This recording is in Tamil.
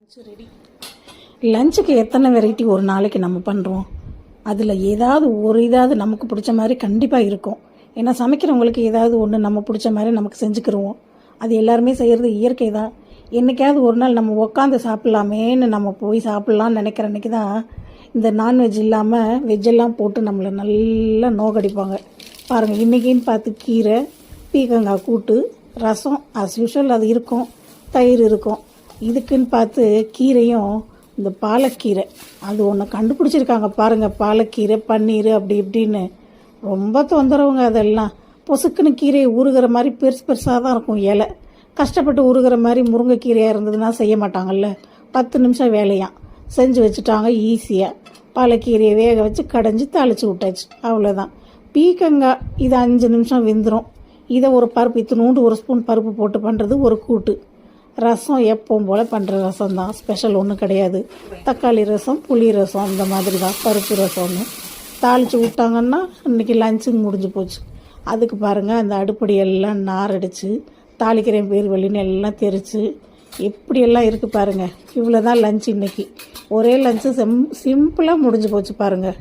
Lunch ready. லஞ்சுக்கு எத்தனை வெரைட்டி ஒரு நாளைக்கு நம்ம பண்ணுறோம். அதில் ஏதாவது நமக்கு பிடிச்ச மாதிரி கண்டிப்பாக இருக்கும். ஏன்னா சமைக்கிறவங்களுக்கு ஏதாவது ஒன்று நம்ம பிடிச்ச மாதிரி நமக்கு செஞ்சுக்கிருவோம். அது எல்லாருமே செய்கிறது இயற்கை தான். என்றைக்காவது ஒரு நாள் நம்ம உட்காந்து சாப்பிட்லாமேன்னு நம்ம போய் சாப்பிட்லான்னு நினைக்கிற அன்றைக்கி தான் இந்த நான்வெஜ் இல்லாமல் வெஜ்ஜெல்லாம் போட்டு நம்மளை நல்லா நோகடிப்பாங்க. பாருங்கள், இன்றைக்கின்னு பார்த்து கீரை, பீக்கங்காய் கூட்டு, ரசம் ஆஸ் யூஷுவல் அது இருக்கும், தயிர் இருக்கும். இதுக்குன்னு பார்த்து கீரையும் இந்த பாலக்கீரை அது ஒன்று கண்டுபிடிச்சிருக்காங்க பாருங்கள். பாலக்கீரை, பன்னீர் அப்படி இப்படின்னு ரொம்ப தொந்தரவுங்க. அதெல்லாம் பொசுக்குன்னு கீரையை ஊறுகிற மாதிரி பெருசு பெருசாக தான் இருக்கும் இலை. கஷ்டப்பட்டு ஊறுகிற மாதிரி முருங்கைக்கீரையாக இருந்ததுன்னா செய்ய மாட்டாங்கல்ல. 10 நிமிஷம் வேலையாக செஞ்சு வச்சுட்டாங்க ஈஸியாக. பாலக்கீரையை வேக வச்சு கடைஞ்சி தாளித்து விட்டாச்சு, அவ்வளோதான். பீக்கங்காய் இது 5 நிமிஷம் வெந்துடும். இதை ஒரு பருப்பு இத்தினூண்டு ஒரு ஸ்பூன் பருப்பு போட்டு பண்ணுறது ஒரு கூட்டு. ரசம் எப்பவும் போல் பண்ணுற ரசம் தான், ஸ்பெஷல் ஒன்றும் கிடையாது. தக்காளி ரசம், புளி ரசம், அந்த மாதிரி தான். பருப்பு ரசம்னு தாளித்து விட்டாங்கன்னா இன்றைக்கி லஞ்சுக்கு முடிஞ்சு போச்சு. அதுக்கு பாருங்கள், அந்த அடுப்படியெல்லாம் நாரடிச்சு தாளிக்கிறேன் பேர் வழின்னு எல்லாம் தெரித்து எப்படியெல்லாம் இருக்குது பாருங்கள். இவ்வளோ தான் லஞ்ச் இன்றைக்கி. ஒரே லஞ்சு சிம்பிளாக முடிஞ்சு போச்சு பாருங்கள்.